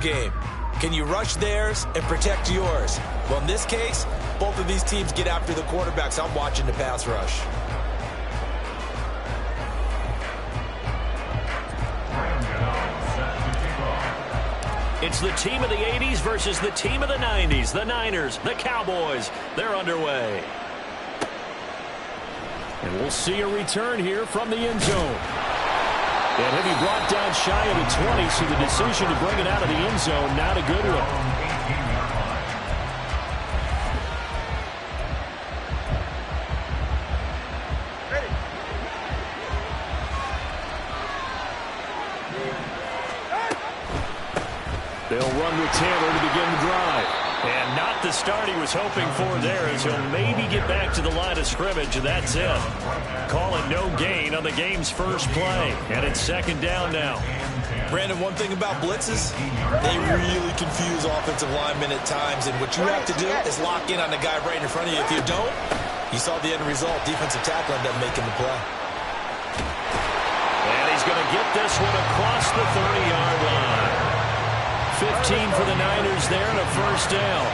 game. Can you rush theirs and protect yours? Well, in this case, both of these teams get after the quarterbacks. I'm watching the pass rush. It's the team of the 80s versus the team of the 90s. The Niners, the Cowboys, they're underway. And we'll see a return here from the end zone. And he'll be brought down shy of the 20, so the decision to bring it out of the end zone, not a good one. They'll run with Taylor to begin the drive. And not the start he was hoping for there, as he'll maybe get back to the line of scrimmage, and that's it. Call it no gain on the game's first play. And it's second down now. Brandon, one thing about blitzes, they really confuse offensive linemen at times, and what you have to do is lock in on the guy right in front of you. If you don't, you saw the end result. Defensive tackle ended up making the play. And he's going to get this one across the 30-yard line. 15 for the Niners there and a first down.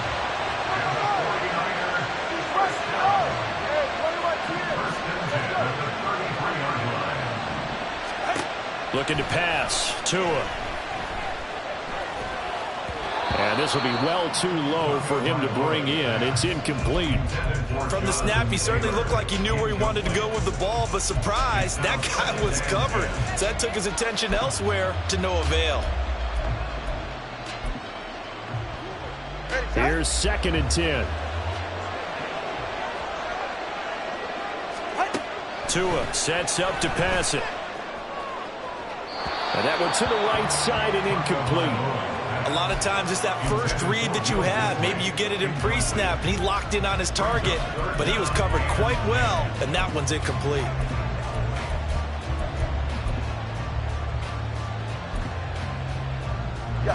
Looking to pass. Tua. And this will be well too low for him to bring in. It's incomplete. From the snap, he certainly looked like he knew where he wanted to go with the ball, but surprise, that guy was covered. So that took his attention elsewhere to no avail. Here's 2nd and 10. Tua sets up to pass it. And that one to the right side and incomplete. A lot of times it's that first read that you have. Maybe you get it in pre-snap, and he locked in on his target, but he was covered quite well, and that one's incomplete.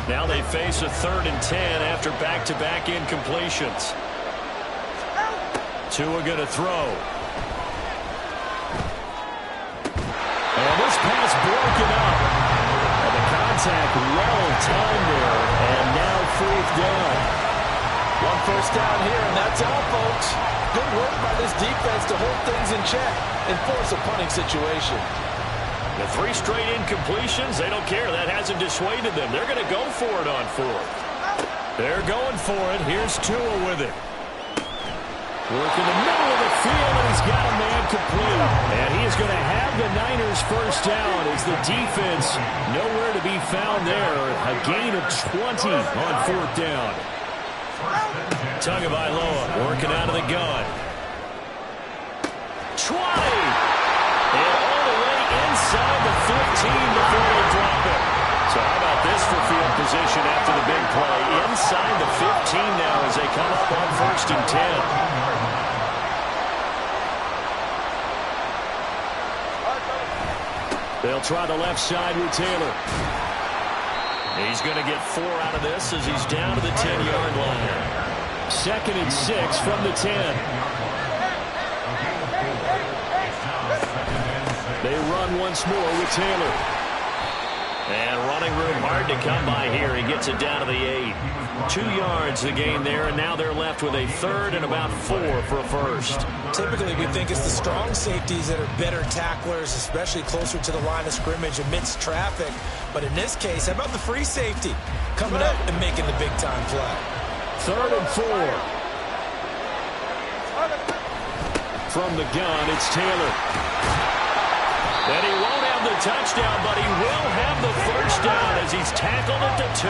Now they face a 3rd and 10 after back-to-back incompletions. Tua going to throw. And this pass broken up. And the contact well timed there. And now 4th down. One first down here, and that's all, folks. Good work by this defense to hold things in check and force a punting situation. The 3 straight incompletions, they don't care. That hasn't dissuaded them. They're going to go for it on 4th. They're going for it. Here's Tua with it. Work in the middle of the field, and he's got a man complete. And he is going to have the Niners first down as the defense nowhere to be found there. A gain of 20 on 4th down. Tagovailoa working out of the gun. 20! Inside the 15 before they drop it. So how about this for field position after the big play? Inside the 15 now as they come up on 1st and 10. They'll try the left side with Taylor. He's going to get 4 out of this as he's down to the 10-yard line. 2nd and 6 from the 10. They run once more with Taylor. And running room hard to come by here. He gets it down to the 8. 2 yards the gain there, and now they're left with a 3rd and about 4 for a first. Typically, we think it's the strong safeties that are better tacklers, especially closer to the line of scrimmage amidst traffic. But in this case, how about the free safety coming up and making the big-time play? 3rd and 4. From the gun, it's Taylor. And he won't have the touchdown, but he will have the first down as he's tackled at the 2.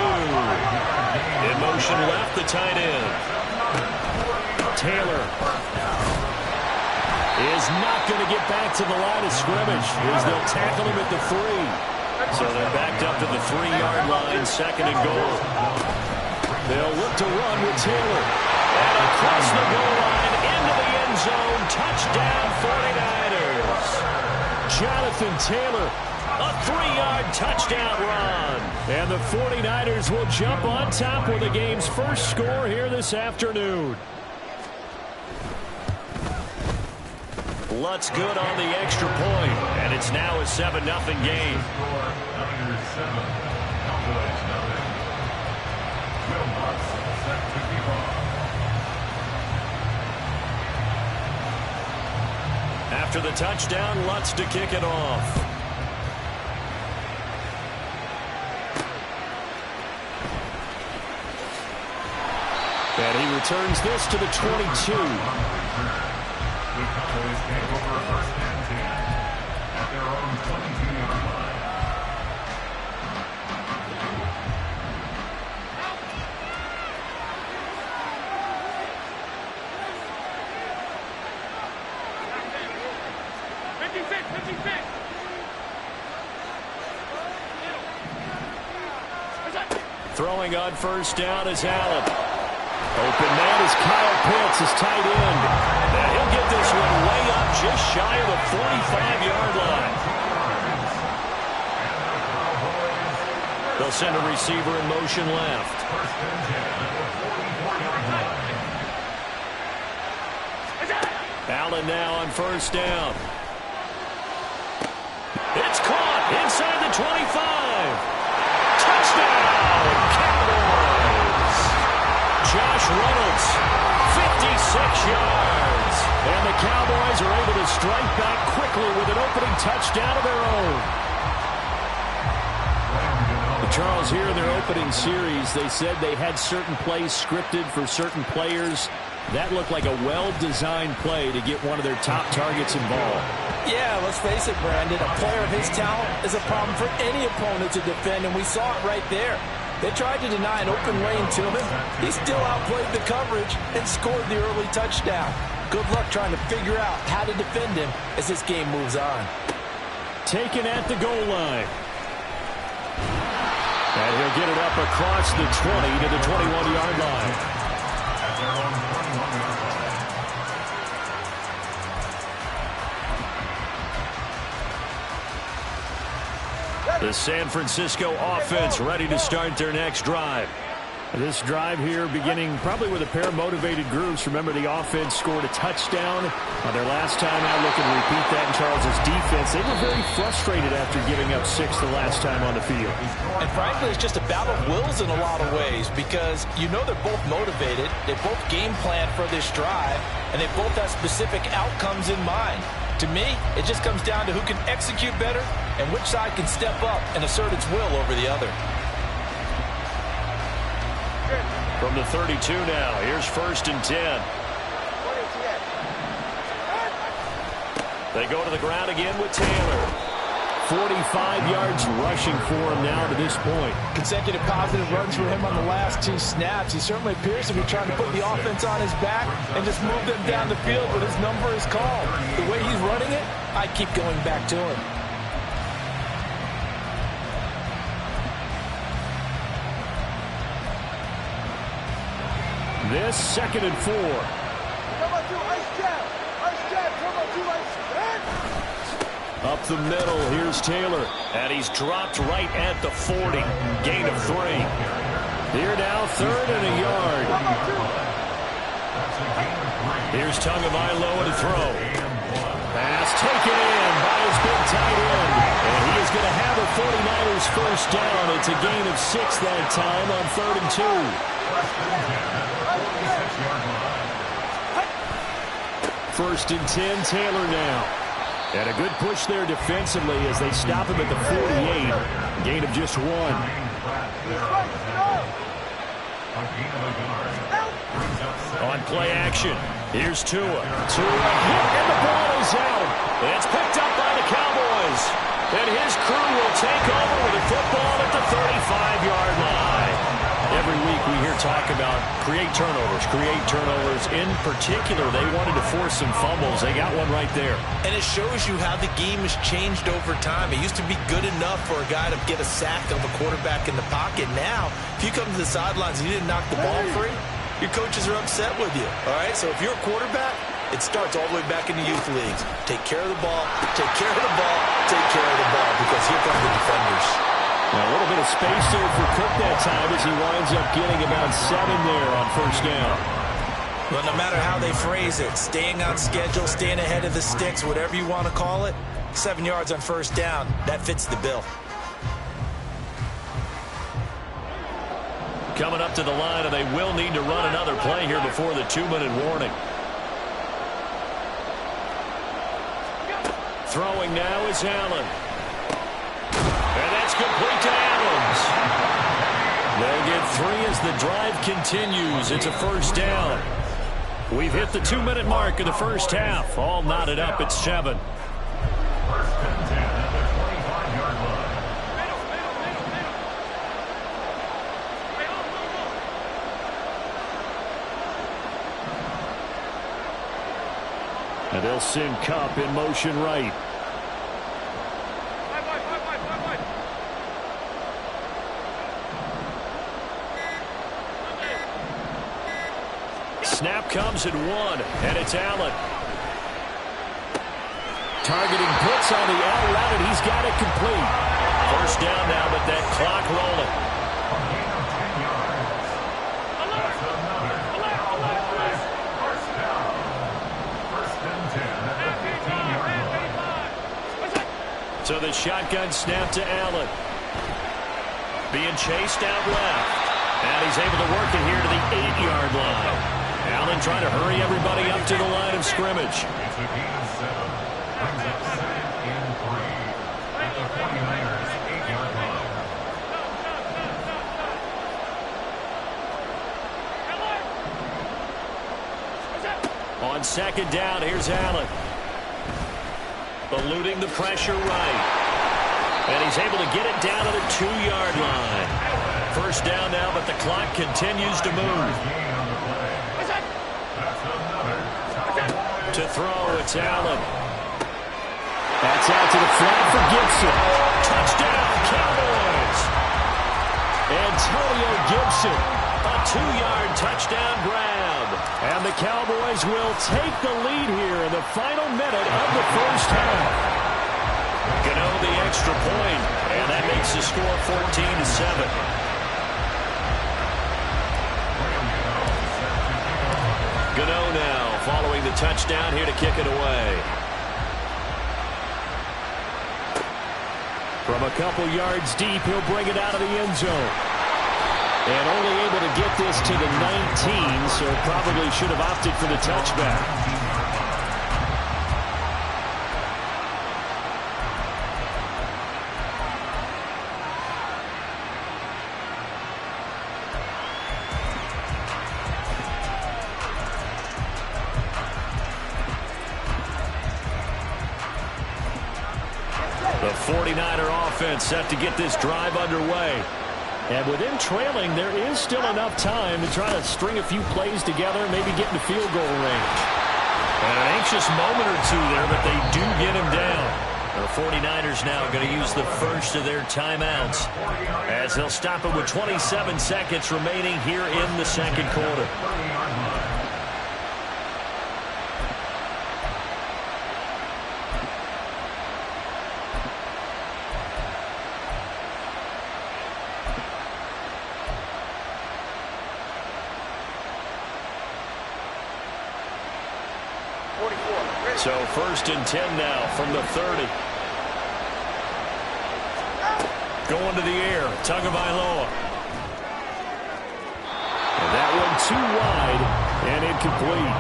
In motion left, the tight end. Taylor is not going to get back to the line of scrimmage as they'll tackle him at the 3. So they're backed up to the 3-yard line, 2nd and goal. They'll look to run with Taylor. And across the goal line, into the end zone, touchdown 49ers. Jonathan Taylor, a 3-yard touchdown run. And the 49ers will jump on top with the game's first score here this afternoon. Lutz good on the extra point, and it's now a 7-0 game. After the touchdown, Lutz to kick it off. And he returns this to the 22. Throwing on first down is Allen. Open man is Kyle Pitts, his tight end. And he'll get this one way up just shy of the 45-yard line. They'll send a receiver in motion left. Allen now on first down. It's caught inside the 25. Touchdown, Cowboys! Josh Reynolds, 56 yards. And the Cowboys are able to strike back quickly with an opening touchdown of their own. Charles, here in their opening series, they said they had certain plays scripted for certain players. That looked like a well-designed play to get one of their top targets involved. Yeah, let's face it, Brandon. A player of his talent is a problem for any opponent to defend, and we saw it right there. They tried to deny an open lane to him. He still outplayed the coverage and scored the early touchdown. Good luck trying to figure out how to defend him as this game moves on. Taken at the goal line. And he'll get it up across the 20 to the 21-yard line. The San Francisco offense ready to start their next drive. This drive here beginning probably with a pair of motivated groups. Remember, the offense scored a touchdown on their last time out. Looking to repeat that in Charles's defense. They were very frustrated after giving up 6 the last time on the field. And frankly, it's just a battle of wills in a lot of ways because you know they're both motivated. They both game plan for this drive, and they both have specific outcomes in mind. To me, it just comes down to who can execute better and which side can step up and assert its will over the other. From the 32 now, here's 1st and 10. They go to the ground again with Taylor. 45 yards rushing for him now to this point. Consecutive positive runs for him on the last 2 snaps. He certainly appears to be trying to put the offense on his back and just move them down the field when his number is called. The way he's running it, I keep going back to him. This 2nd and 4. Up the middle, here's Taylor. And he's dropped right at the 40. Gain of 3. Here now, 3rd and a yard. Here's Tagovailoa to throw. Pass taken in by his big tight end. And he is going to have a 49ers first down. It's a gain of 6 that time on 3rd and 2. 1st and 10, Taylor now. And a good push there defensively as they stop him at the 48. Gain of just 1. On play action, here's Tua. Tua hit, and the ball is out. It's picked up by the Cowboys. And his crew will take over with the football at the 35-yard line. Every week we hear talk about create turnovers. In particular, they wanted to force some fumbles. They got one right there. And it shows you how the game has changed over time. It used to be good enough for a guy to get a sack of a quarterback in the pocket. Now, if you come to the sidelines and you didn't knock the ball free, your coaches are upset with you. All right, so if you're a quarterback, it starts all the way back in the youth leagues. Take care of the ball, take care of the ball, take care of the ball, because here come the defenders. Now, a little bit of space there for Cook that time as he winds up getting about 7 there on first down. Well, no matter how they phrase it, staying on schedule, staying ahead of the sticks, whatever you want to call it, 7 yards on first down, that fits the bill. coming up to the line, and they will need to run another play here before the 2-minute warning. Throwing now is Allen. And that's complete to Adams. They'll get 3 as the drive continues. It's a first down. We've hit the 2-minute mark of the first half. All knotted up at 7. And they'll send Kupp in motion right. Snap comes at 1, and it's Allen. Targeting blitz on the out route, and he's got it complete. First down now, but that clock rolling. So the shotgun snap to Allen. Being chased out left. And he's able to work it here to the 8-yard line. Allen trying to hurry everybody up to the line of scrimmage. On second down, here's Allen. Eluding the pressure right. And he's able to get it down to the 2-yard line. First down now, but the clock continues to move. To throw, it's Allen. That's out to the flat for Gibson. Touchdown, Cowboys! Antonio Gibson, a 2-yard touchdown grab. And the Cowboys will take the lead here in the final minute of the first half. Gano the extra point, and that makes the score 14-7. Gano now following the touchdown here to kick it away. From a couple yards deep, he'll bring it out of the end zone. And only able to get this to the 19, so probably should have opted for the touchback. The 49er offense set to get this drive underway. And with them trailing, there is still enough time to try to string a few plays together and maybe get into field goal range. And an anxious moment or two there, but they do get him down. The 49ers now going to use the first of their timeouts as they'll stop it with 27 seconds remaining here in the second quarter. So first and 10 now from the 30. Going to the air, Tagovailoa. And that one too wide and incomplete.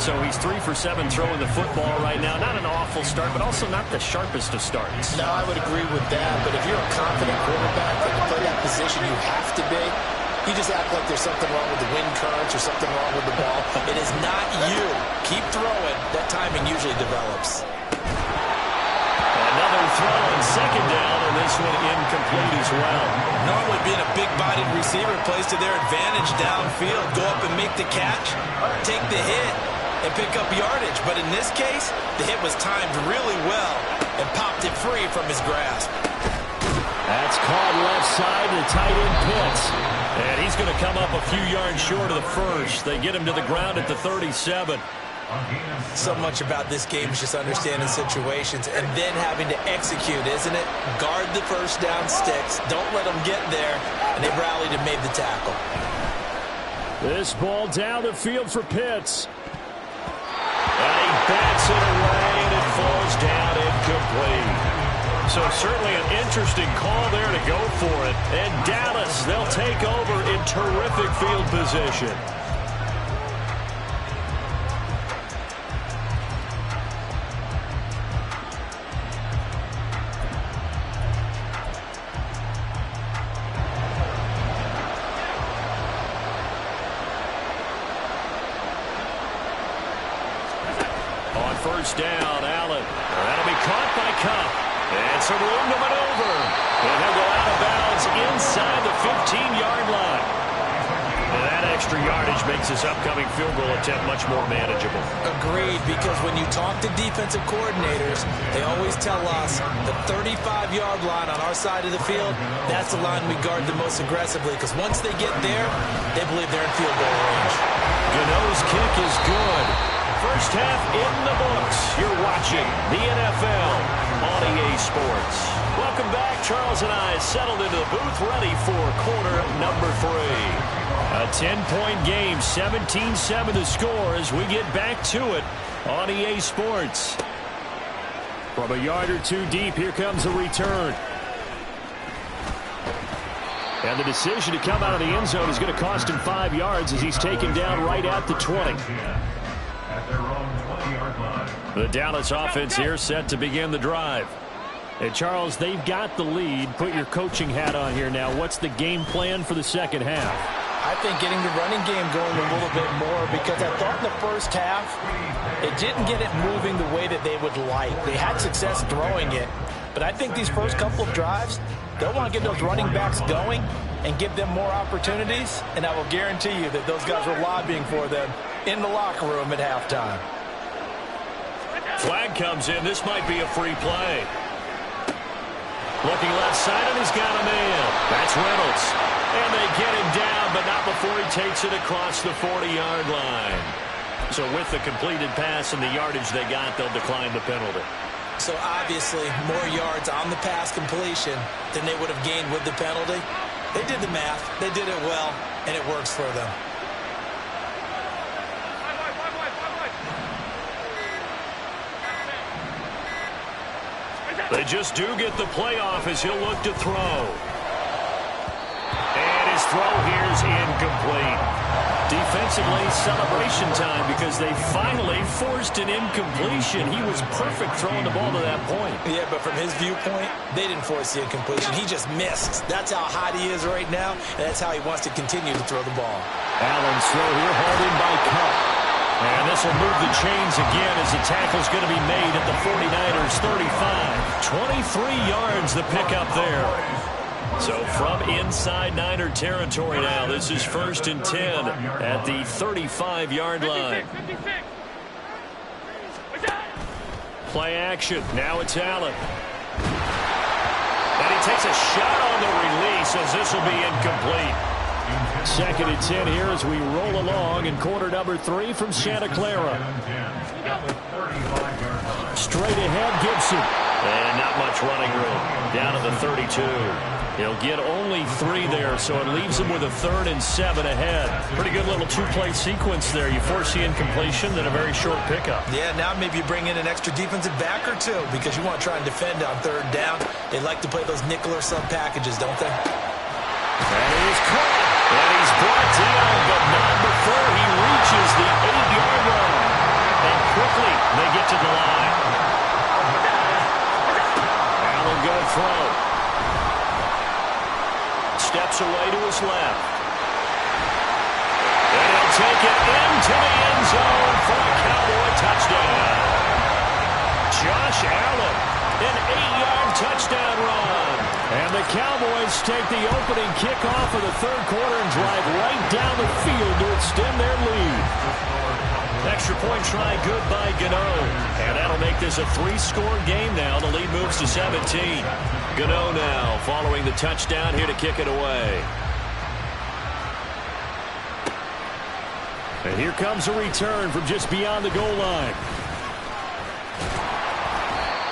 So he's 3 for 7 throwing the football right now. Not an awful start, but also not the sharpest of starts. No, I would agree with that. But if you're a confident quarterback that can play that position, you have to be. You just act like there's something wrong with the wind currents or something wrong with the ball. It is not you. Keep throwing. That timing usually develops. Another throw on second down, and this one incomplete as well. Normally being a big-bodied receiver plays to their advantage downfield. Go up and make the catch, take the hit, and pick up yardage. But in this case, the hit was timed really well and popped it free from his grasp. That's caught left side to tight end Pitts. And he's going to come up a few yards short of the first. They get him to the ground at the 37. So much about this game is just understanding situations and then having to execute, isn't it? Guard the first down sticks. Don't let them get there. And they rallied and made the tackle. This ball down the field for Pitts. And he bats it away, and it falls down incomplete. So certainly an interesting call there to go for it. And Dallas, they'll take over in terrific field position. On first down, Allen. That'll be caught by Cup. And some room to maneuver. And he'll go out of bounds inside the 15-yard line. And that extra yardage makes this upcoming field goal attempt much more manageable. Agreed, because when you talk to defensive coordinators, they always tell us the 35-yard line on our side of the field, that's the line we guard the most aggressively, because once they get there, they believe they're in field goal range. Gano's kick is good. First half in the books. You're watching the NFL on EA Sports. Welcome back. Charles and I settled into the booth ready for quarter number 3. A 10-point game, 17-7 the score as we get back to it on EA Sports. From a yard or two deep, here comes the return. And the decision to come out of the end zone is going to cost him 5 yards as he's taken down right at the 20. The Dallas offense here set to begin the drive. And Charles, they've got the lead. Put your coaching hat on here now. What's the game plan for the second half? I think getting the running game going a little bit more, because I thought in the first half it didn't get it moving the way that they would like. They had success throwing it, but I think these first couple of drives, they'll want to get those running backs going and give them more opportunities, and I will guarantee you that those guys were lobbying for them in the locker room at halftime. Flag comes in. This might be a free play. Looking left side, and he's got a man. That's Reynolds. And they get him down, but not before he takes it across the 40-yard line. So with the completed pass and the yardage they got, they'll decline the penalty. So obviously more yards on the pass completion than they would have gained with the penalty. They did the math. They did it well, and it works for them. They just do get the playoff as he'll look to throw. And his throw here is incomplete. Defensively, celebration time because they finally forced an incompletion. He was perfect throwing the ball to that point. Yeah, but from his viewpoint, they didn't force the incompletion. He just missed. That's how hot he is right now, and that's how he wants to continue to throw the ball. Allen's throw here hauled in by Cup. And this will move the chains again as the tackle's going to be made at the 49ers 35. 23 yards the pickup there. So from inside Niner territory now, this is 1st and 10 at the 35-yard line. Play action. Now it's Allen. And he takes a shot on the release as this will be incomplete. 2nd and 10 here as we roll along in quarter number 3 from Santa Clara. Straight ahead, Gibson. And not much running room. Down to the 32. He'll get only 3 there, so it leaves him with a 3rd and 7 ahead. Pretty good little 2-play sequence there. You force the incompletion, then a very short pickup. Yeah, now maybe you bring in an extra defensive back or two because you want to try and defend on 3rd down. They like to play those nickel or sub packages, don't they? And he is caught. And he's brought down, but not before he reaches the 8-yard line. And quickly, they get to the line. Allen going to throw. Steps away to his left. And he'll take it into the end zone for a Cowboy touchdown. Josh Allen, an 8-yard touchdown run. And the Cowboys take the opening kickoff of the 3rd quarter and drive right down the field to extend their lead. Extra point try good by Gano. And that'll make this a 3-score game now. The lead moves to 17. Gano now following the touchdown here to kick it away. And here comes a return from just beyond the goal line.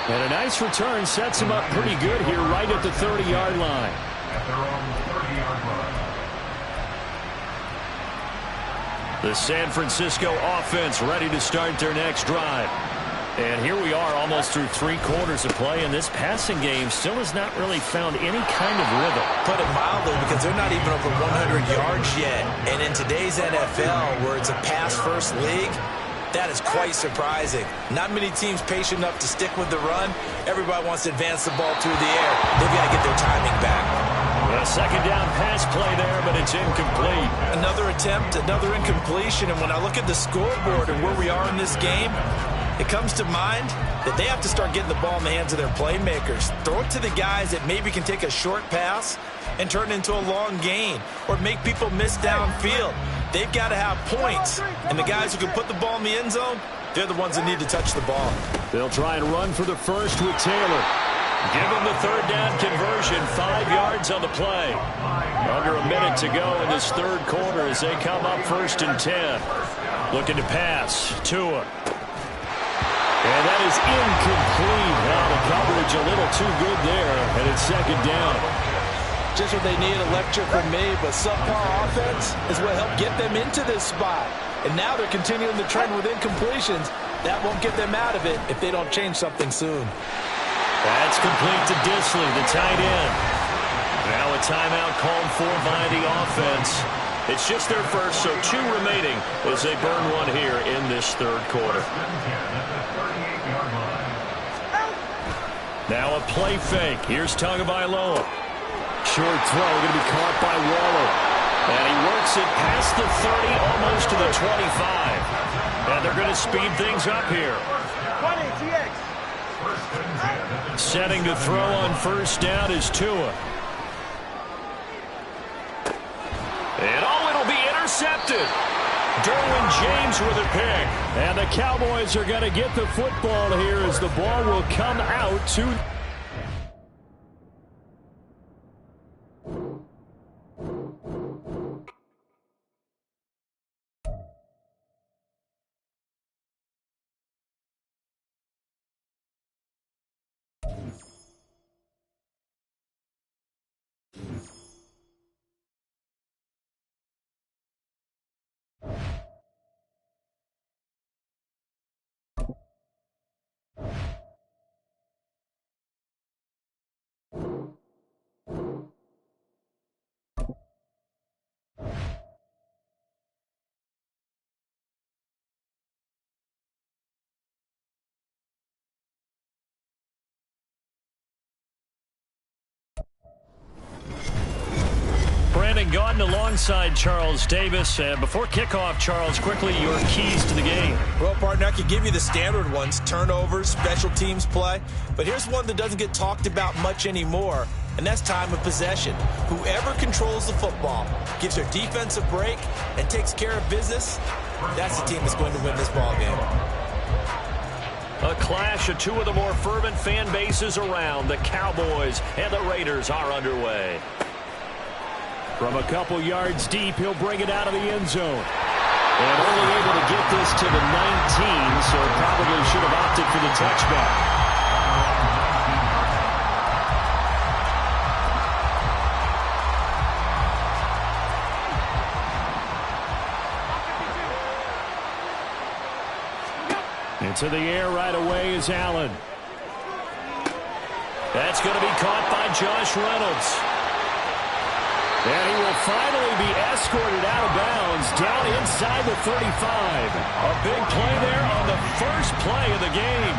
And a nice return sets him up pretty good here right at the 30-yard line. The San Francisco offense ready to start their next drive. And here we are almost through 3 quarters of play, and this passing game still has not really found any kind of rhythm. Put it mildly, because they're not even over 100 yards yet. And in today's NFL, where it's a pass-first league, that is quite surprising. Not many teams patient enough to stick with the run. Everybody wants to advance the ball through the air. They've got to get their timing back. A second down pass play there, but it's incomplete. Another attempt, another incompletion. And when I look at the scoreboard and where we are in this game, it comes to mind that they have to start getting the ball in the hands of their playmakers. Throw it to the guys that maybe can take a short pass and turn it into a long gain or make people miss downfield. They've got to have points. And the guys who can put the ball in the end zone, they're the ones that need to touch the ball. They'll try and run for the first with Taylor. Give him the third down conversion, 5 yards on the play. Under a minute to go in this third quarter as they come up 1st and 10. Looking to pass. Tua. And that is incomplete. Now the coverage a little too good there, and it's 2nd down. Just what they need, a lecture from me, but subpar offense is what helped get them into this spot. And now they're continuing the trend with incompletions. That won't get them out of it if they don't change something soon. That's complete to Disley, the tight end. Now a timeout called for by the offense. It's just their first, so 2 remaining as they burn one here in this third quarter. Now a play fake. Here's Tagovailoa. Short throw going to be caught by Waller. And he works it past the 30, almost to the 25. And they're going to speed things up here. Setting to throw on 1st down is Tua. And it'll be intercepted. Derwin James with a pick. And the Cowboys are going to get the football here as the ball will come out to... Brandon Gaudin alongside Charles Davis. And before kickoff, Charles, quickly your keys to the game. Well, partner, I could give you the standard ones, turnovers, special teams play. But here's one that doesn't get talked about much anymore, and that's time of possession. Whoever controls the football, gives their defense a break, and takes care of business, that's the team that's going to win this ball game. A clash of 2 of the more fervent fan bases around. The Cowboys and the Raiders are underway. From a couple yards deep, he'll bring it out of the end zone. And only able to get this to the 19, so probably should have opted for the touchback. Into the air right away is Allen. That's going to be caught by Josh Reynolds. And he will finally be escorted out of bounds down inside the 35. A big play there on the first play of the game.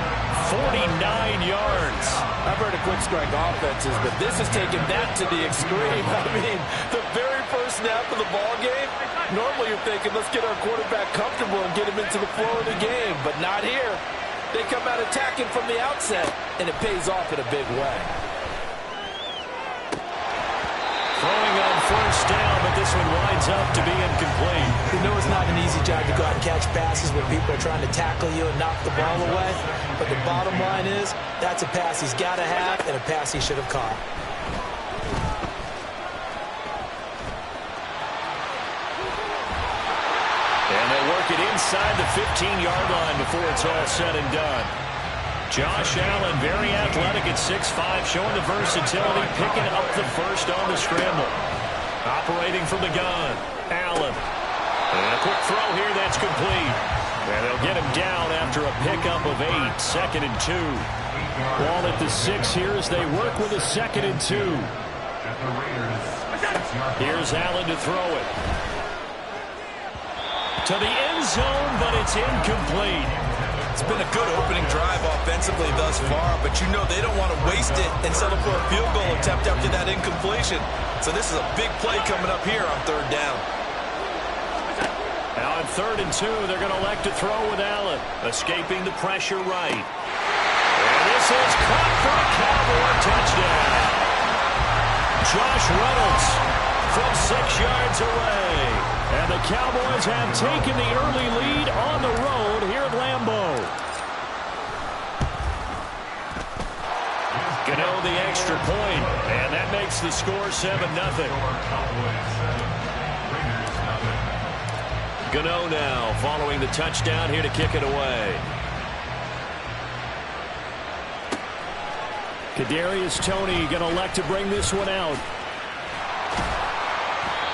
49 yards. I've heard of quick strike offenses, but this has taken that to the extreme. I mean, the very first snap of the ball game, normally you're thinking, let's get our quarterback comfortable and get him into the flow of the game, but not here. They come out attacking from the outset, and it pays off in a big way. Throwing on first down, but this one winds up to be incomplete. You know it's not an easy job to go out and catch passes when people are trying to tackle you and knock the ball away. But the bottom line is, that's a pass he's got to have and a pass he should have caught. And they work it inside the 15-yard line before it's all said and done. Josh Allen, very athletic at 6'5", showing the versatility, picking up the first on the scramble. Operating from the gun, Allen. And a quick throw here, that's complete. And they'll get him down after a pickup of 8, 2nd and 2. Ball at the 6 here as they work with a 2nd and 2. Here's Allen to throw it. To the end zone, but it's incomplete. It's been a good opening drive offensively thus far, but you know they don't want to waste it and settle for a field goal attempt after that incompletion. So this is a big play coming up here on 3rd down. Now on 3rd and 2, they're going to elect to throw with Allen, escaping the pressure right. And this is caught for a Cowboy touchdown. Josh Reynolds from 6 yards away. And the Cowboys have taken the early lead on the road here at Lambeau. Gano the extra point, and that makes the score 7-0. Gano now following the touchdown here to kick it away. Kadarius Toney going to elect to bring this one out.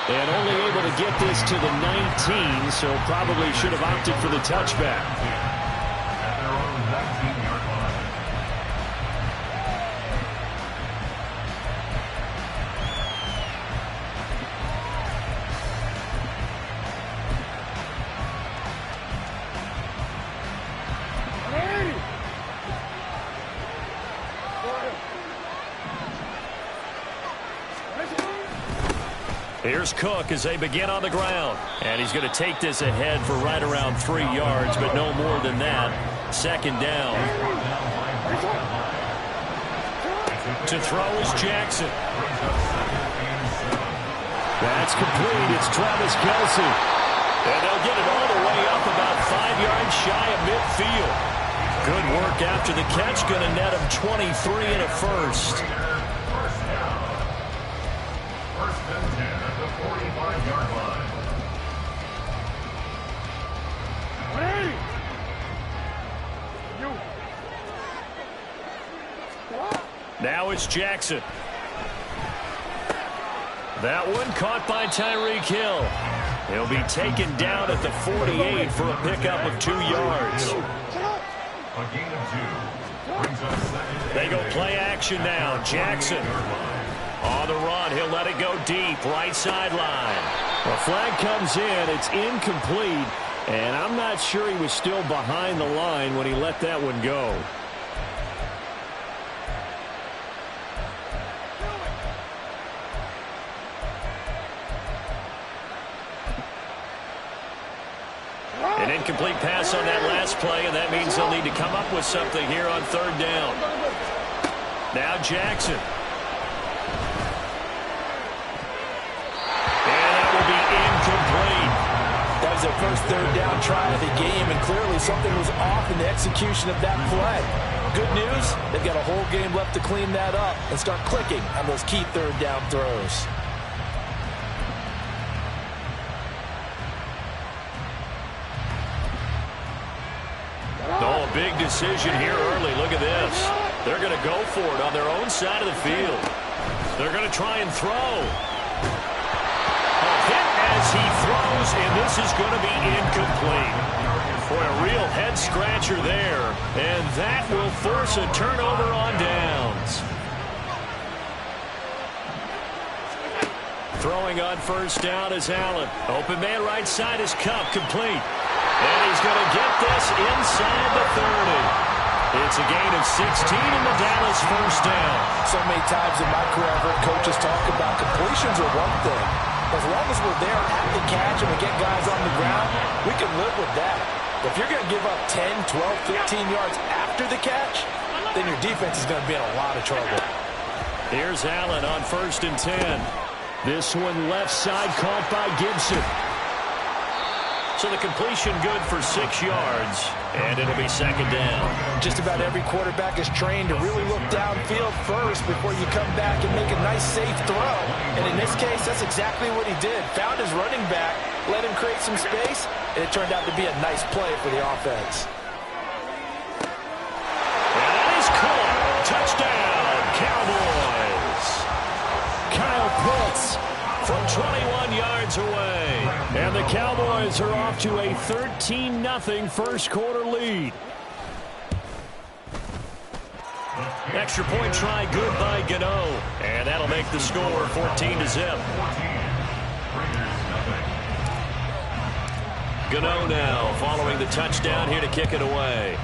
And only able to get this to the 19, so probably should have opted for the touchback. Here's Cook as they begin on the ground. And he's going to take this ahead for right around 3 yards, but no more than that. 2nd down. To throw is Jackson. That's complete. It's Travis Kelce. And they'll get it all the way up about 5 yards shy of midfield. Good work after the catch. Going to net him 23 and a first. Now it's Jackson. That one caught by Tyreek Hill. He'll be taken down at the 48 for a pickup of 2 yards. They go play action now. Jackson on the run. He'll let it go deep. Right sideline. The flag comes in. It's incomplete. And I'm not sure he was still behind the line when he let that one go. An incomplete pass on that last play, and that means they'll need to come up with something here on 3rd down. Now Jackson. And that will be incomplete. That was their first 3rd down try of the game, and clearly something was off in the execution of that play. Good news, they've got a whole game left to clean that up and start clicking on those key 3rd down throws. Oh, a big decision here early. Look at this. They're going to go for it on their own side of the field. They're going to try and throw. A hit as he throws, and this is going to be incomplete. For a real head-scratcher there, and that will force a turnover on downs. Throwing on 1st down is Allen. Open man right side is Cup, complete. And he's going to get this inside the 30. It's a gain of 16 in the Dallas 1st down. So many times in my career, I've heard coaches talk about completions are one thing. As long as we're there at the catch and we get guys on the ground, we can live with that. But if you're going to give up 10, 12, 15 yards after the catch, then your defense is going to be in a lot of trouble. Here's Allen on 1st and 10. This one left side caught by Gibson. So the completion good for 6 yards, and it'll be 2nd down. Just about every quarterback is trained to really look downfield first before you come back and make a nice, safe throw. And in this case, that's exactly what he did. Found his running back, let him create some space, and it turned out to be a nice play for the offense. And that is caught. Touchdown, Cowboys. Kyle Pitts from 21 yards away. And the the Cowboys are off to a 13-0 first quarter lead. Extra point try good by Gano. And that'll make the score 14-0. Gano now following the touchdown here to kick it away.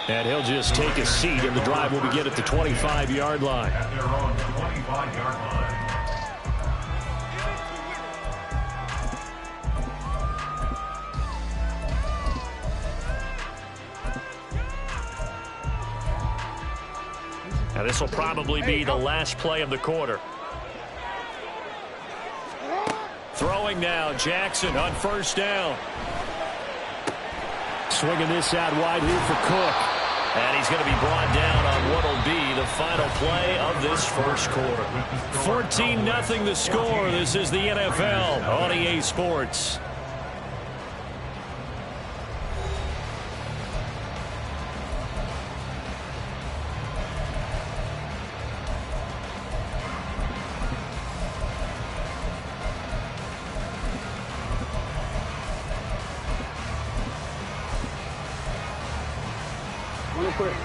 And he'll just take a seat, and the drive will begin at the 25-yard line. At their own 25-yard line. Now this will probably be the last play of the quarter. Throwing now, Jackson on first down. Swinging this out wide here for Cook. And he's going to be brought down on what will be the final play of this first quarter. 14-0 the score. This is the NFL on EA Sports.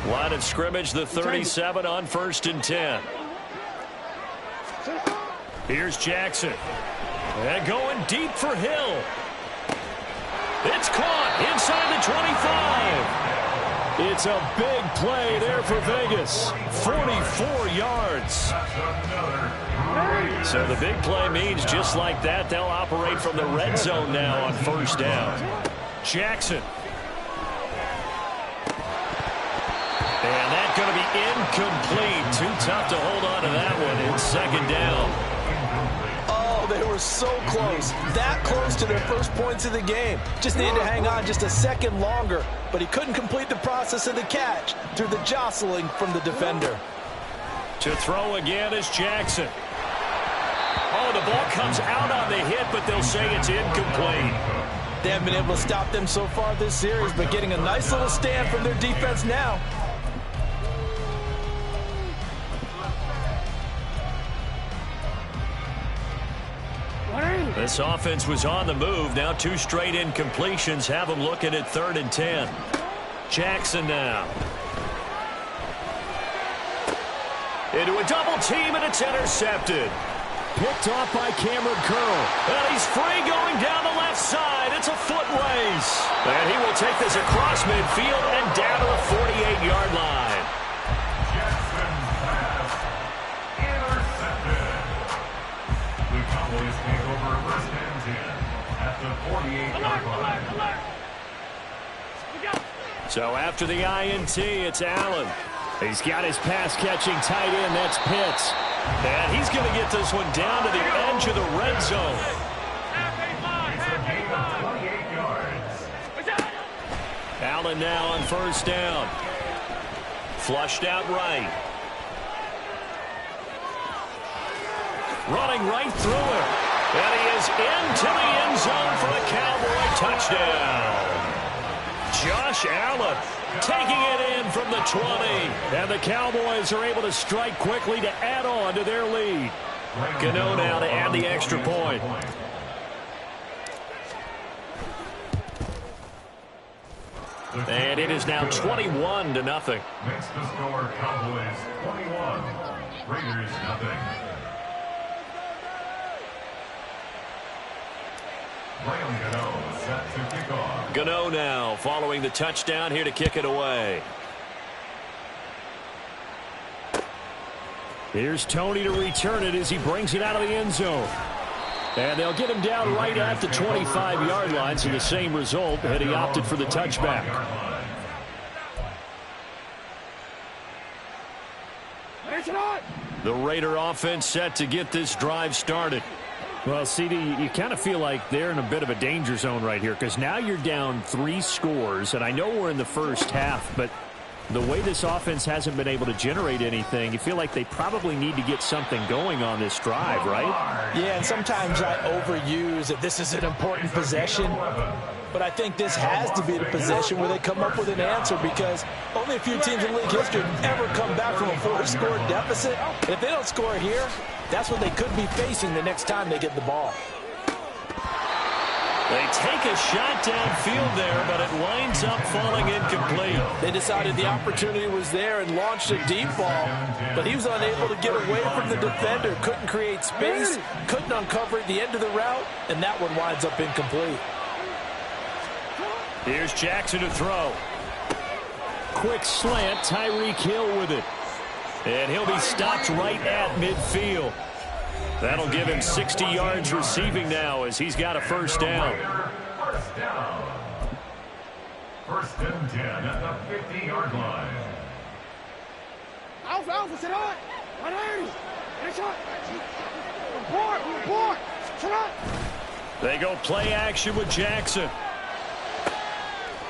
Line of scrimmage, the 37 on 1st and 10. Here's Jackson. And going deep for Hill. It's caught inside the 25. It's a big play there for Vegas. 44 yards. So the big play means just like that, they'll operate from the red zone now on first down. Jackson. And that's going to be incomplete. Too tough to hold on to that one. It's second down. Oh, they were so close. That close to their first points of the game. Just needed to hang on just a second longer. But he couldn't complete the process of the catch through the jostling from the defender. To throw again is Jackson. Oh, the ball comes out on the hit, but they'll say it's incomplete. They haven't been able to stop them so far this series, but getting a nice little stand from their defense now. This offense was on the move. Now 2 straight incompletions have them looking at 3rd and 10. Jackson now. Into a double team, and it's intercepted. Picked off by Cameron Curl. And he's free going down the left side. It's a foot race. And he will take this across midfield and down to the 48-yard line. Jackson pass intercepted. The Cowboys take over 1st and 10 at the 48-yard line. So after the INT, it's Allen. He's got his pass-catching tight end. That's Pitts. And he's going to get this one down to the edge of the red zone. It's a gain of 28 yards. Allen now on first down. Flushed out right. Running right through it. And he is into the end zone for the Cowboy touchdown. Josh Allen taking it in from the 20. And the Cowboys are able to strike quickly to add on to their lead. Gano now to add the extra point. And it is now 21-0. Makes the score Cowboys 21, Raiders nothing. Gano set to kick off. Gano now following the touchdown here to kick it away. Here's Tony to return it as he brings it out of the end zone. And they'll get him down right at the 25-yard line, so the same result had he opted for the touchback. The Raider offense set to get this drive started. Well, CD, you kind of feel like they're in a bit of a danger zone right here because now you're down 3 scores, and I know we're in the first half, but The way this offense hasn't been able to generate anything, you feel like they probably need to get something going on this drive, right? Yeah, and sometimes I overuse that this is an important possession. But I think this has to be the possession where they come up with an answer, because only a few teams in league history have ever come back from a 4-score deficit. And if they don't score here, that's what they could be facing the next time they get the ball. They take a shot downfield there, but it winds up falling incomplete. They decided the opportunity was there and launched a deep ball, but he was unable to get away from the defender, couldn't create space, couldn't uncover at the end of the route, and that one winds up incomplete. Here's Jackson to throw. Quick slant, Tyreek Hill with it. And he'll be stopped right at midfield. That'll give him 60 yards receiving now as he's got a first down. First down. First and 10 at the 50-yard line. Alpha, sit on. They go play action with Jackson.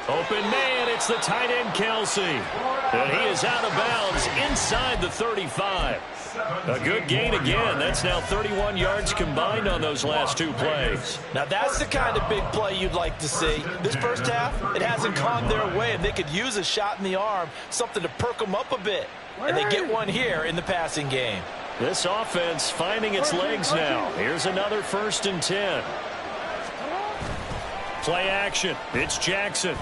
Open man, it's the tight end, Kelsey. And he is out of bounds inside the 35. A good gain again. That's now 31 yards combined on those last two plays. Now that's the kind of big play you'd like to see. This first half, it hasn't gone their way, and they could use a shot in the arm, something to perk them up a bit. And they get one here in the passing game. This offense finding its legs now. Here's another 1st and 10. Play action. It's Jackson.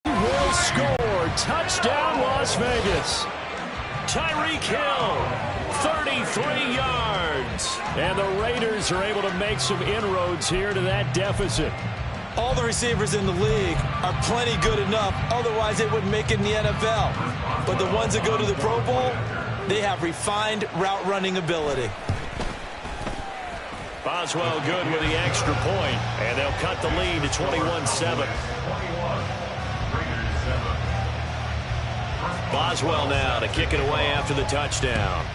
Will score. Touchdown, Las Vegas. Tyreek Hill, 33 yards. And the Raiders are able to make some inroads here to that deficit. All the receivers in the league are plenty good enough. Otherwise, they wouldn't make it in the NFL. But the ones that go to the Pro Bowl, they have refined route running ability. Boswell good with the extra point, and they'll cut the lead to 21-7. Boswell now to kick it away after the touchdown.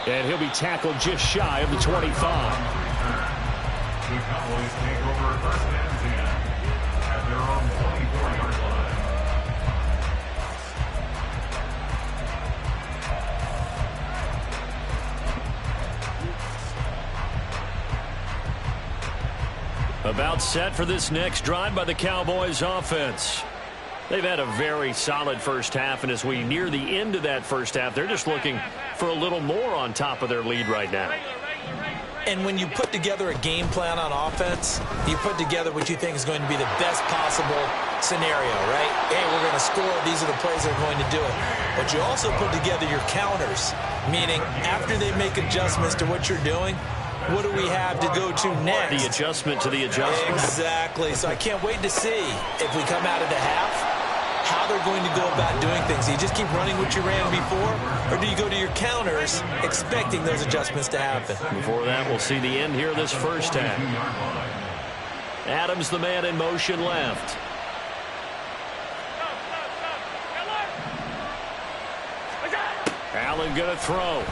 And he'll be tackled just shy of the 25. The Cowboys take over first and 10 at their own 24-yard line. About set for this next drive by the Cowboys offense. They've had a very solid first half, and as we near the end of that first half, they're just looking for a little more on top of their lead right now. And when you put together a game plan on offense, you put together what you think is going to be the best possible scenario, right? Hey, we're going to score. These are the plays that are going to do it. But you also put together your counters, meaning after they make adjustments to what you're doing, what do we have to go to next? The adjustment to the adjustment. Exactly. So I can't wait to see if we come out of the half, how they're going to go about doing things. Do you just keep running what you ran before, or do you go to your counters expecting those adjustments to happen? Before that, we'll see the end here of this first half. Adams, the man in motion left. Allen going to throw.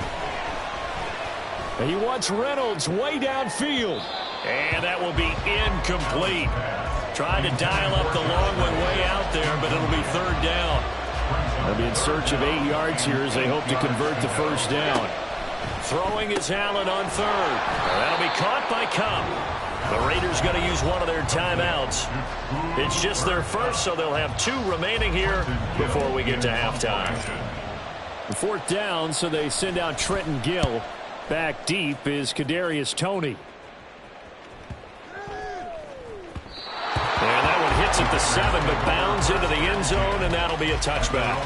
He wants Reynolds way downfield. And that will be incomplete. Trying to dial up the long one way out there, but it'll be third down. They'll be in search of 8 yards here as they hope to convert the first down. Throwing is Allen on third. That'll be caught by Cup. The Raiders going to use one of their timeouts. It's just their first, so they'll have 2 remaining here before we get to halftime. Fourth down, so they send out Trenton Gill. Back deep is Kadarius Toney. And that one hits at the 7, but bounds into the end zone, and that'll be a touchback.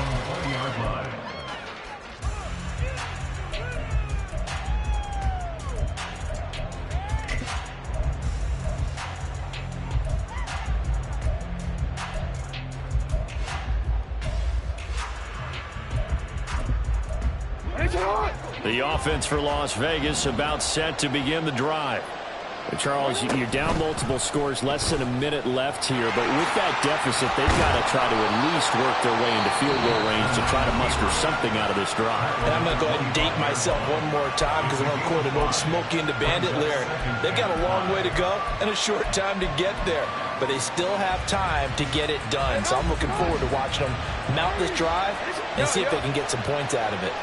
The offense for Las Vegas about set to begin the drive. Charles, you're down multiple scores, less than a minute left here, but with that deficit, they've got to try to at least work their way into field goal range to try to muster something out of this drive. And I'm going to go ahead and date myself one more time because I'm going to quote an old Smokey and the Bandit lyric. They've got a long way to go and a short time to get there, but they still have time to get it done. So I'm looking forward to watching them mount this drive and see if they can get some points out of it.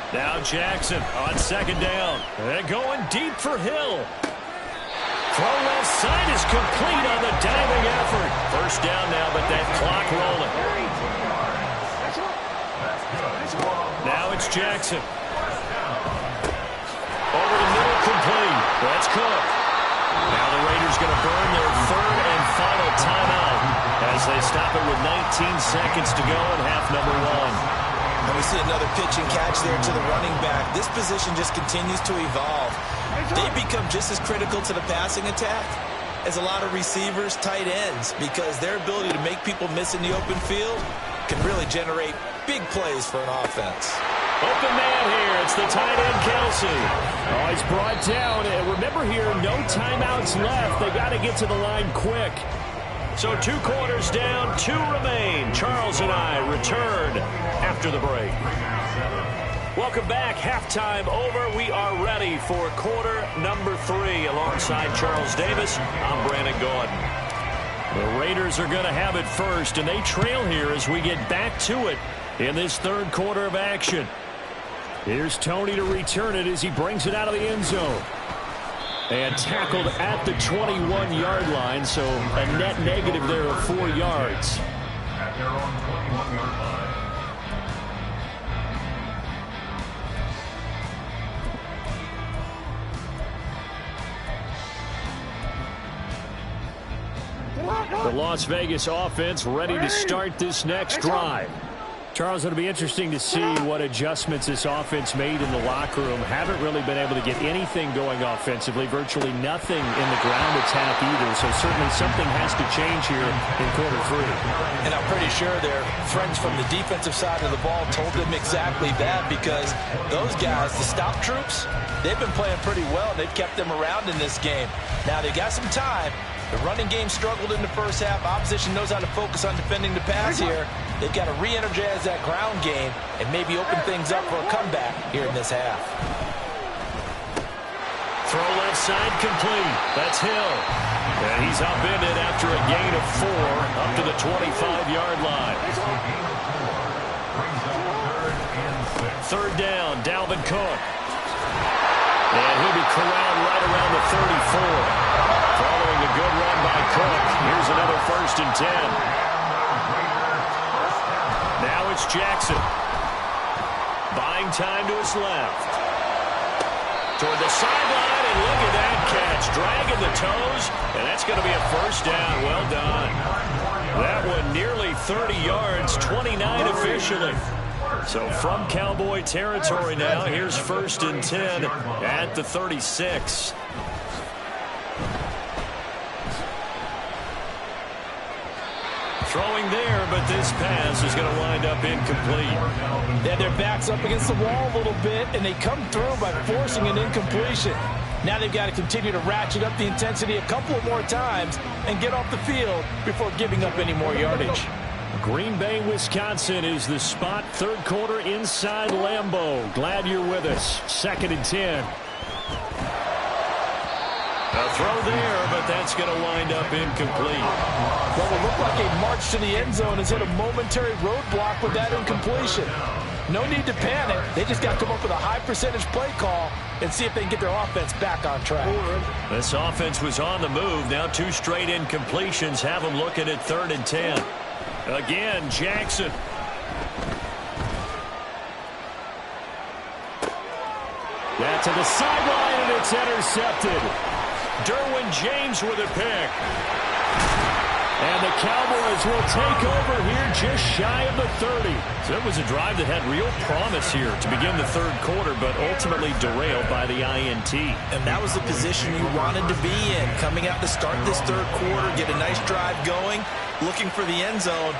Now Jackson on second down. They're going deep for Hill. Throw left side is complete on the diving effort. First down now, but that clock rolling. Now it's Jackson. Over the middle, complete. That's Cook. Now the Raiders going to burn their third and final timeout as they stop it with 19 seconds to go in half number one. And we see another pitch and catch there to the running back. This position just continues to evolve. They become just as critical to the passing attack as a lot of receivers, tight ends, because their ability to make people miss in the open field can really generate big plays for an offense. Open man here. It's the tight end, Kelsey. Oh, he's brought down. And remember here, no timeouts left. They got to get to the line quick. So 2 quarters down, 2 remain. Charles and I return after the break. Welcome back. Halftime over. We are ready for quarter number 3. Alongside Charles Davis, I'm Brandon Gordon. The Raiders are going to have it first, and they trail here as we get back to it in this third quarter of action. Here's Tony to return it as he brings it out of the end zone. And tackled at the 21-yard line, so a net negative there of 4 yards. At their own 21-yard line. The Las Vegas offense ready to start this next drive. Charles, it'll be interesting to see what adjustments this offense made in the locker room. Haven't really been able to get anything going offensively, virtually nothing in the ground attack either. So certainly something has to change here in quarter 3. And I'm pretty sure their friends from the defensive side of the ball told them exactly that, because those guys, the stop troops, they've been playing pretty well. They've kept them around in this game. Now they've got some time. The running game struggled in the first half. Opposition knows how to focus on defending the pass here. They've got to re-energize that ground game and maybe open things up for a comeback here in this half. Throw left side complete. That's Hill. And he's upended after a gain of 4 up to the 25-yard line. Third down, Dalvin Cook. And he'll be corralled right around the 34. Following a good run by Cook, here's another 1st and 10. Now it's Jackson. Buying time to his left. Toward the sideline, and look at that catch. Dragging the toes, and that's going to be a 1st down. Well done. That one nearly 30 yards, 29 officially. So from Cowboy territory now, here's 1st and 10 at the 36. Throwing there, but this pass is going to wind up incomplete. They had their backs up against the wall a little bit, and they come through by forcing an incompletion. Now they've got to continue to ratchet up the intensity a couple of more times and get off the field before giving up any more yardage. Green Bay, Wisconsin is the spot. Third quarter inside Lambeau. Glad you're with us. 2nd and 10. A throw there, but that's going to wind up incomplete. Well, it looked like a march to the end zone has hit a momentary roadblock with that incompletion. No need to panic. They just got to come up with a high percentage play call and see if they can get their offense back on track. This offense was on the move. Now 2 straight incompletions have them looking at 3rd and 10. Again, Jackson. That to the sideline, and it's intercepted. Derwin James with a pick. And the Cowboys will take over here just shy of the 30. So it was a drive that had real promise here to begin the third quarter, but ultimately derailed by the INT. And that was the position you wanted to be in, coming out to start this third quarter, get a nice drive going, looking for the end zone.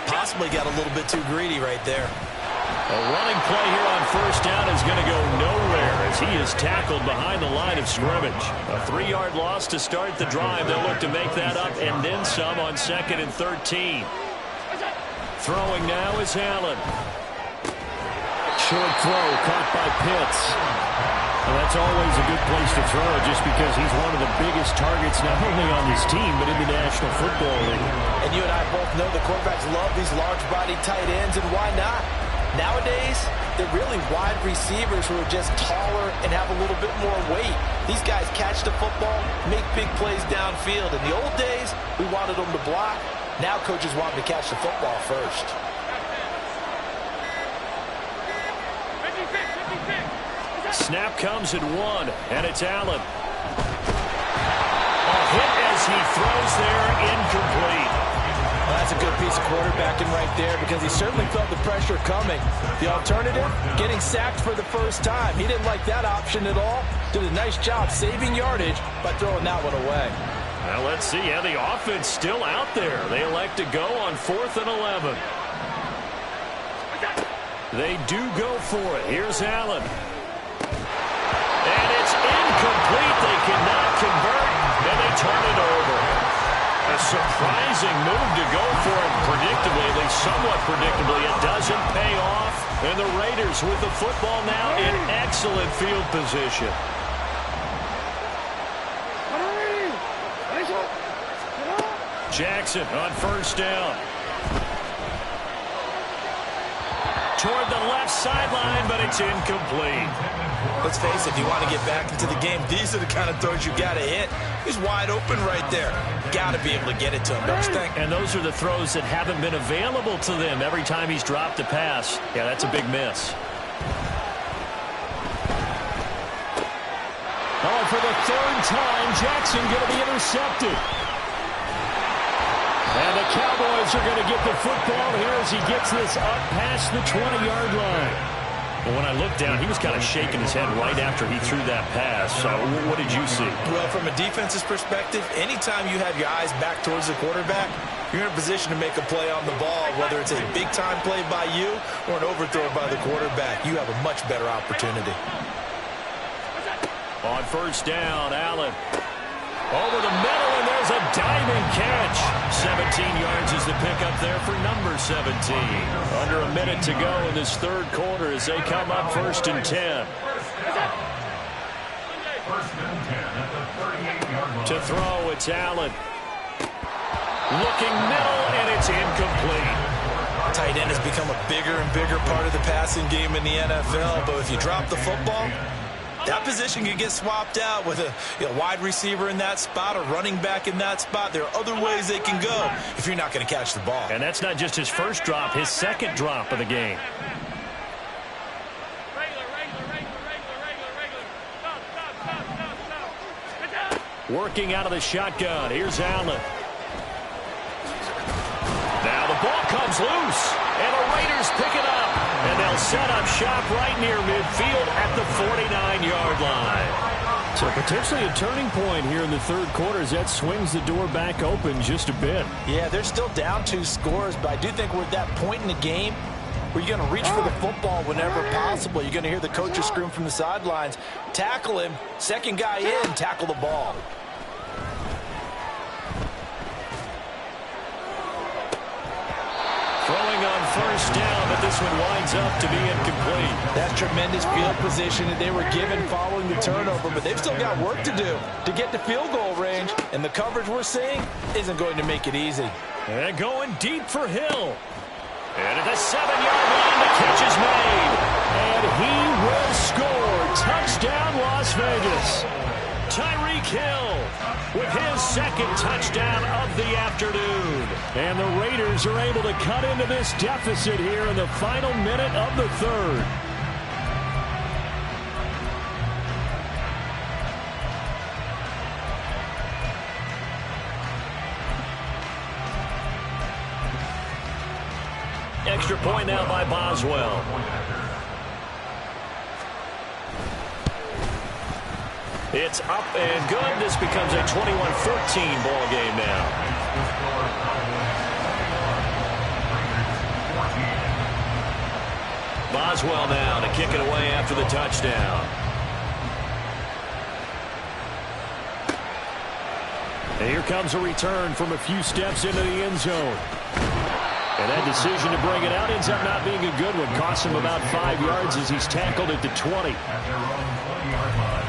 Possibly got a little bit too greedy right there. A running play here on first down is going to go nowhere as he is tackled behind the line of scrimmage. A 3-yard loss to start the drive. They'll look to make that up and then some on 2nd and 13. Throwing now is Allen. Short throw caught by Pitts. Well, that's always a good place to throw it just because he's one of the biggest targets not only on this team but in the National Football League. And you and I both know the quarterbacks love these large-bodied tight ends, and why not? Nowadays, they're really wide receivers who are just taller and have a little bit more weight. These guys catch the football, make big plays downfield. In the old days, we wanted them to block. Now coaches want them to catch the football first. Snap comes at 1, and it's Allen. A hit as he throws there, incomplete. Well, that's a good piece of quarterbacking right there because he certainly felt the pressure coming. The alternative, getting sacked for the first time. He didn't like that option at all. Did a nice job saving yardage by throwing that one away. Well, let's see. Yeah, the offense still out there. They elect to go on 4th and 11. They do go for it. Here's Allen. And it's incomplete. They cannot convert, and they turn it over. A surprising move to go for it predictably, at least somewhat predictably. It doesn't pay off, and the Raiders with the football now in excellent field position. Jackson on first down. Toward the left sideline, but it's incomplete. Let's face it, if you want to get back into the game, these are the kind of throws you got to hit. He's wide open right there. Got to be able to get it to him, don't you think? And those are the throws that haven't been available to them every time he's dropped a pass. Yeah, that's a big miss. Oh, for the 3rd time, Jackson going to be intercepted. And the Cowboys are going to get the football here as he gets this up past the 20-yard line. Well, when I looked down, he was kind of shaking his head right after he threw that pass. So what did you see? Well, from a defense's perspective, anytime you have your eyes back towards the quarterback, you're in a position to make a play on the ball, whether it's a big-time play by you or an overthrow by the quarterback. You have a much better opportunity. On first down, Allen. Over the middle, and there's a diving catch. 17 yards is the pickup there for number 17. Under a minute to go in this 3rd quarter as they come up 1st and 10. To throw, it's Allen. Looking middle, and it's incomplete. Tight end has become a bigger and bigger part of the passing game in the NFL, but if you drop the football, that position can get swapped out with a wide receiver in that spot, a running back in that spot. There are other ways they can go if you're not going to catch the ball. And that's not just his first drop, his 2nd drop of the game. Working out of the shotgun. Here's Allen. Now the ball comes loose, and the Raiders pick it up. And they'll set up shop right near midfield at the 49-yard line. So potentially a turning point here in the 3rd quarter as that swings the door back open just a bit. Yeah, they're still down 2 scores, but I do think we're at that point in the game where you're going to reach for the football whenever possible. You're going to hear the coaches scream from the sidelines. Tackle him. 2nd guy in, tackle the ball. Throwing on first down, but this one winds up to be incomplete. That's tremendous field position that they were given following the turnover, but they've still got work to do to get to field goal range, and the coverage we're seeing isn't going to make it easy. And going deep for Hill. And at the 7-yard line, the catch is made. And he will score. Touchdown, Las Vegas. Tyreek Hill with his 2nd touchdown of the afternoon. And the Raiders are able to cut into this deficit here in the final minute of the 3rd. Extra point now by Boswell. It's up and good. This becomes a 21-14 ball game now. Boswell now to kick it away after the touchdown. And here comes a return from a few steps into the end zone. And that decision to bring it out ends up not being a good one. Costs him about 5 yards as he's tackled at the 20. At their own 20-yard line.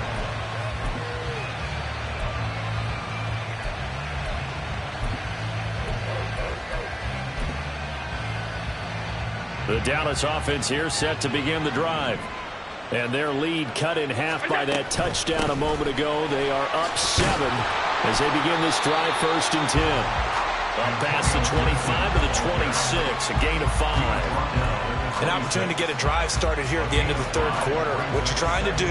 The Dallas offense here set to begin the drive. And their lead cut in half by that touchdown a moment ago. They are up 7 as they begin this drive, 1st and 10. Up past the 25 to the 26, a gain of 5. An opportunity to get a drive started here at the end of the 3rd quarter. What you're trying to do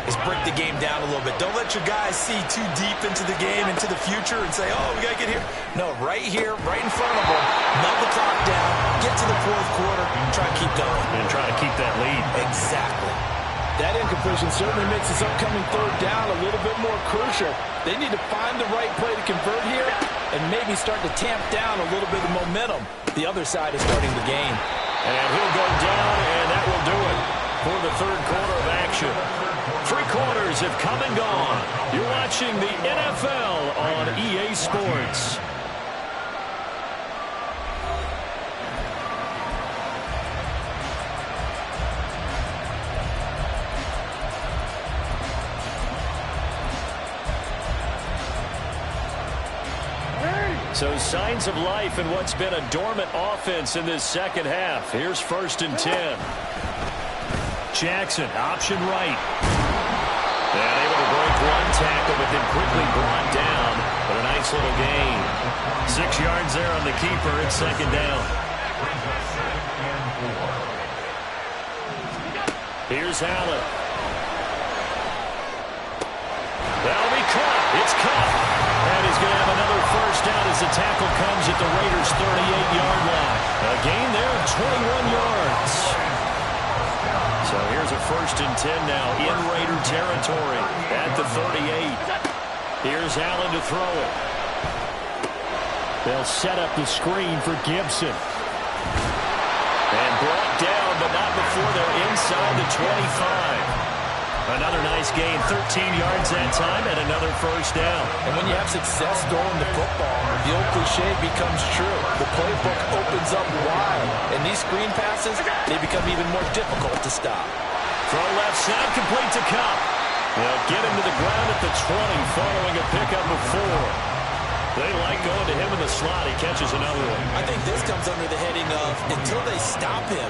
is break the game down a little bit. Don't let your guys see too deep into the game, into the future, and say, oh, we got to get here. No, right here, right in front of them, melt the clock down, get to the 4th quarter, and try to keep going. And try to keep that lead. Exactly. That incompletion certainly makes this upcoming 3rd down a little bit more crucial. They need to find the right play to convert here and maybe start to tamp down a little bit of momentum. The other side is starting the game. And he'll go down, and that will do it for the 3rd quarter of action. 3 quarters have come and gone. You're watching the NFL on EA Sports. So signs of life in what's been a dormant offense in this 2nd half. Here's 1st and 10. Jackson, option right. And able to break 1 tackle, but then quickly brought down. But a nice little gain. 6 yards there on the keeper. It's 2nd down. Here's Allen. That'll be caught. It's caught. And he's going to have another 1st down as the tackle comes at the Raiders' 38-yard line. A gain there of 21 yards. So here's a 1st and 10 now in Raider territory at the 38. Here's Allen to throw it. They'll set up the screen for Gibson. And brought down, but not before they're inside the 25. Another nice gain, 13 yards that time, and another 1st down. And when you have success throwing the football, the old cliche becomes true. The playbook opens up wide, and these screen passes, they become even more difficult to stop. Throw left side, complete to Cup. They'll get him to the ground at the 20, following a pickup of 4. They like going to him in the slot. He catches another one. I think this comes under the heading of, until they stop him,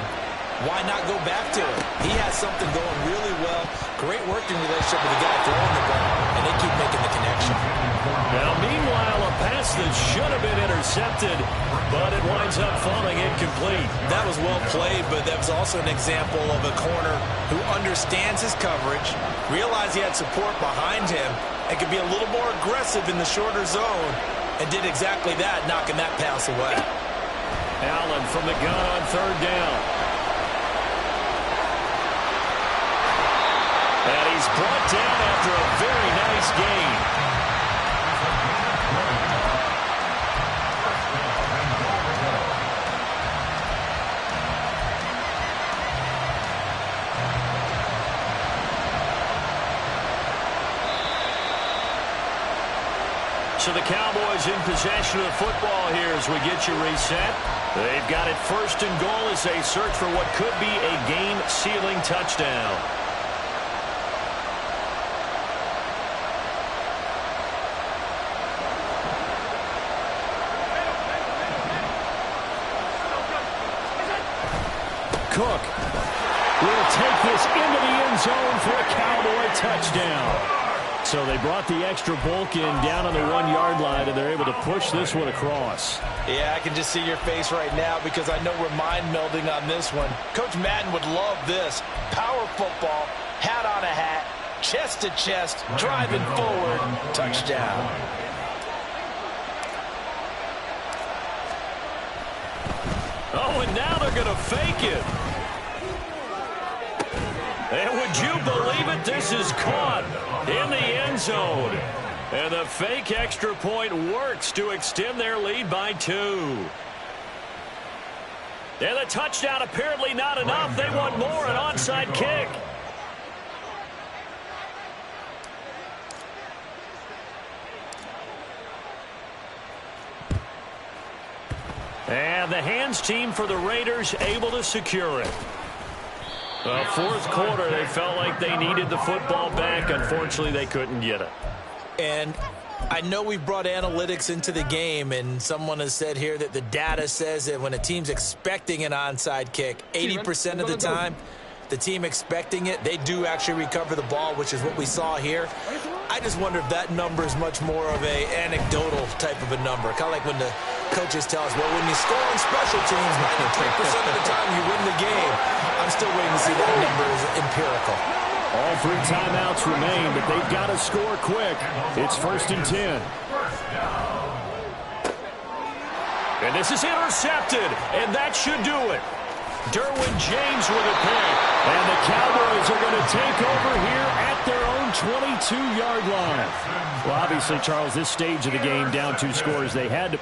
why not go back to it? He has something going really well. Great working relationship with the guy throwing the ball, and they keep making the connection. Now, meanwhile, a pass that should have been intercepted, but it winds up falling incomplete. That was well played, but that was also an example of a corner who understands his coverage, realized he had support behind him, and could be a little more aggressive in the shorter zone, and did exactly that, knocking that pass away. Allen from the gun on 3rd down. And he's brought down after a very nice gain. So the Cowboys in possession of the football here as we get you reset. They've got it 1st and goal as they search for what could be a game-sealing touchdown. Cook will take this into the end zone for a Cowboy touchdown. So they brought the extra bulk in down on the 1-yard line, and they're able to push this one across. Yeah, I can just see your face right now because I know we're mind-melding on this one. Coach Madden would love this. Power football, hat on a hat, chest to chest, driving forward, touchdown. Oh, and now they're going to fake it. And would you believe it? This is caught in the end zone. And the fake extra point works to extend their lead by 2. And the touchdown apparently not enough. They want more, an onside kick. And the hands team for the Raiders able to secure it. Well, fourth quarter, they felt like they needed the football back. Unfortunately, they couldn't get it. And I know we brought analytics into the game, and someone has said here that the data says that when a team's expecting an onside kick, 80% of the time, the team expecting it, they do actually recover the ball, which is what we saw here. I just wonder if that number is much more of a anecdotal type of a number. Kind of like when the coaches tell us, well, when you score on special teams, 93% of the time you win the game. I'm still waiting to see that number is empirical. All 3 timeouts remain, but they've got to score quick. It's 1st and 10. And this is intercepted, and that should do it. Derwin James with a pick. And the Cowboys are going to take over here at their own 22-yard line. Well, obviously, Charles, this stage of the game, down 2 scores, they had to...